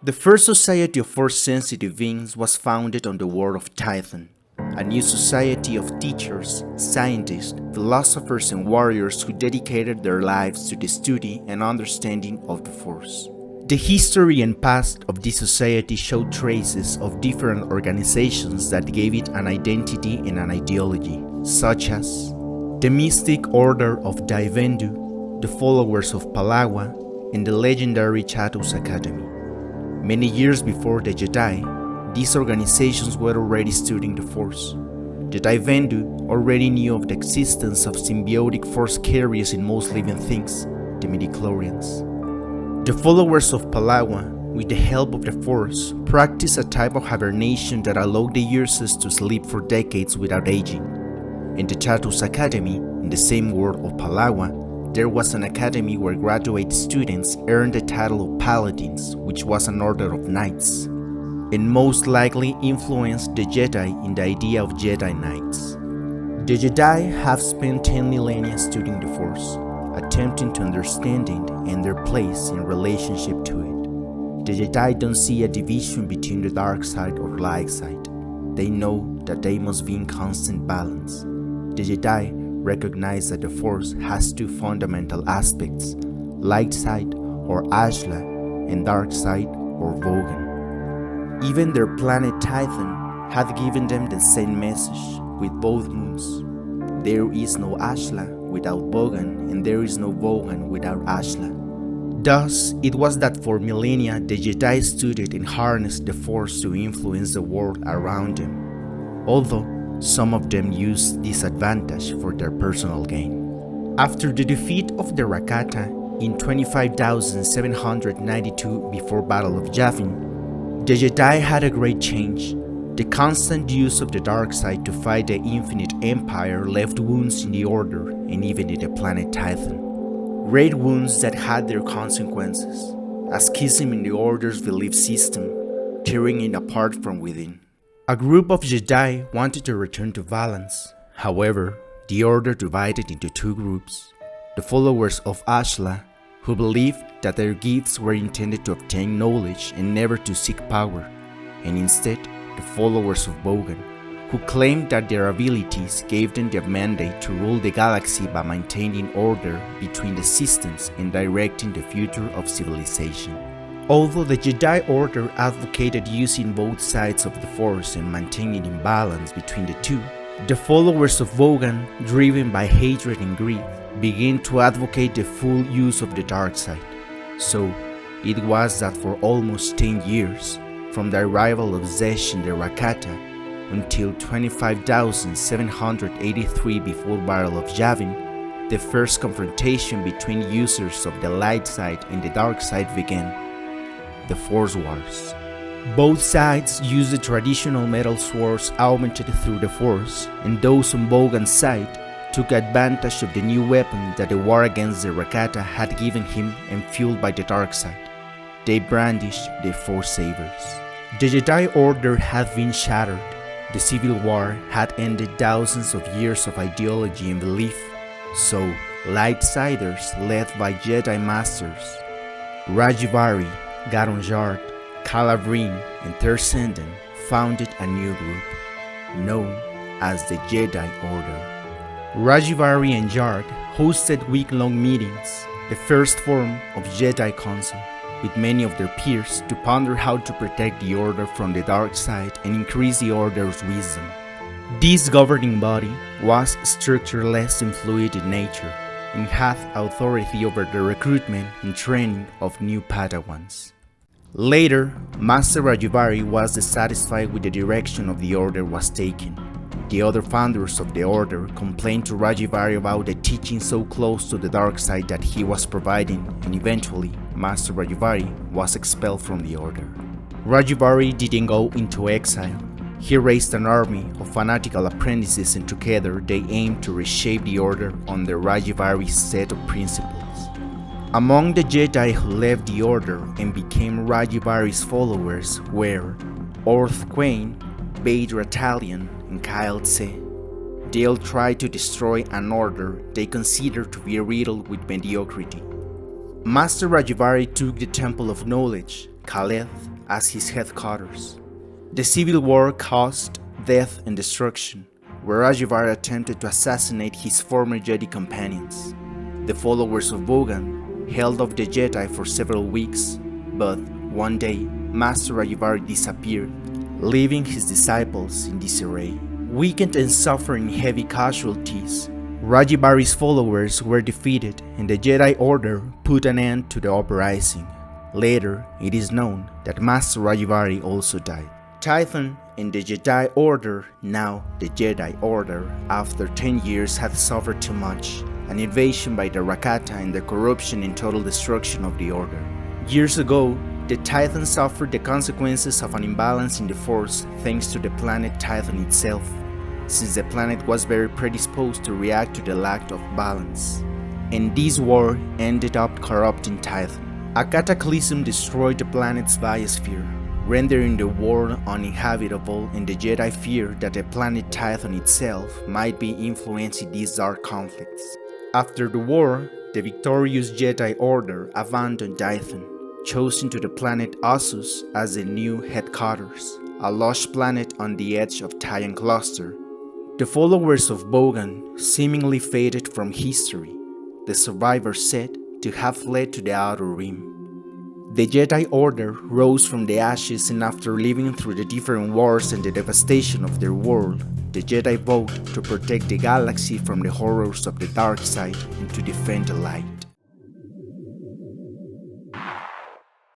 The first society of Force-sensitive beings was founded on the world of Tython, a new society of teachers, scientists, philosophers, and warriors who dedicated their lives to the study and understanding of the Force. The history and past of this society show traces of different organizations that gave it an identity and an ideology, such as the Mystic Order of Daivendu, the Followers of Palawa, and the legendary Chatos Academy. Many years before the Jedi, these organizations were already studying the Force. The Daivendu already knew of the existence of symbiotic Force carriers in most living things, the midichlorians. The Followers of Palawa, with the help of the Force, practiced a type of hibernation that allowed the users to sleep for decades without aging. In the Chatos Academy, in the same world of Palawa, there was an academy where graduate students earned the title of Paladins, which was an order of knights, and most likely influenced the Jedi in the idea of Jedi Knights. The Jedi have spent 10 millennia studying the Force, attempting to understand it and their place in relationship to it. The Jedi don't see a division between the dark side or light side. They know that they must be in constant balance. The Jedi recognize that the Force has two fundamental aspects, light side or Ashla and dark side or Vogan. Even their planet Tython had given them the same message with both moons. There is no Ashla without Vogan, and there is no Vogan without Ashla. Thus, it was that for millennia the Jedi studied and harnessed the Force to influence the world around them, although some of them used this advantage for their personal gain. After the defeat of the Rakata in 25,792 before Battle of Yavin, the Jedi had a great change. The constant use of the dark side to fight the Infinite Empire left wounds in the Order and even in the planet Tython. Great wounds that had their consequences, a schism in the Order's belief system, tearing it apart from within. A group of Jedi wanted to return to balance. However, the Order divided into two groups: the followers of Ashla, who believed that their gifts were intended to obtain knowledge and never to seek power, and instead the followers of Vogan, who claimed that their abilities gave them the mandate to rule the galaxy by maintaining order between the systems and directing the future of civilization. Although the Jedi Order advocated using both sides of the Force and maintaining imbalance between the two, the followers of Vogan, driven by hatred and greed, began to advocate the full use of the dark side. So, it was that for almost 10 years, from the arrival of Zesh in the Rakata until 25,783 before Battle of Yavin, the first confrontation between users of the light side and the dark side began. The Force Wars. Both sides used the traditional metal swords augmented through the Force, and those on Vogan's side took advantage of the new weapon that the war against the Rakata had given him and fueled by the dark side. They brandished their Force sabers. The Jedi Order had been shattered. The Civil War had ended thousands of years of ideology and belief, so Lightsiders led by Jedi Masters Rajivari, Garon Jard, Calabrine, and Tersenden founded a new group, known as the Jedi Order. Rajivari and Jard hosted week-long meetings, the first form of Jedi Council, with many of their peers to ponder how to protect the Order from the dark side and increase the Order's wisdom. This governing body was structureless and fluid in nature, and had authority over the recruitment and training of new Padawans. Later, Master Rajivari was dissatisfied with the direction of the Order was taking. The other founders of the Order complained to Rajivari about the teaching so close to the dark side that he was providing, and eventually, Master Rajivari was expelled from the Order. Rajivari didn't go into exile. He raised an army of fanatical apprentices, and together they aimed to reshape the Order under Rajivari's set of principles. Among the Jedi who left the Order and became Rajivari's followers were Orth Quain, Bade Ratalion, and Kyle Tse. They all tried to destroy an order they considered to be riddled with mediocrity. Master Rajivari took the Temple of Knowledge, Kaleth, as his headquarters. The civil war caused death and destruction, where Rajivari attempted to assassinate his former Jedi companions. The followers of Bogan held off the Jedi for several weeks, but one day, Master Rajivari disappeared, leaving his disciples in disarray. Weakened and suffering heavy casualties, Rajivari's followers were defeated and the Jedi Order put an end to the uprising. Later, it is known that Master Rajivari also died. Tython and the Jedi Order, now the Jedi Order, after 10 years had suffered too much, an invasion by the Rakata and the corruption and total destruction of the Order. Years ago, the Tython suffered the consequences of an imbalance in the Force thanks to the planet Tython itself, since the planet was very predisposed to react to the lack of balance. And this war ended up corrupting Tython. A cataclysm destroyed the planet's biosphere, rendering the world uninhabitable, and the Jedi feared that the planet Tython itself might be influencing these dark conflicts. After the war, the victorious Jedi Order abandoned Tython, choosing to the planet Ossus as the new headquarters, a lush planet on the edge of Tython Cluster. The followers of Bogan seemingly faded from history, the survivors said to have fled to the Outer Rim. The Jedi Order rose from the ashes, and after living through the different wars and the devastation of their world, the Jedi vowed to protect the galaxy from the horrors of the dark side and to defend the light.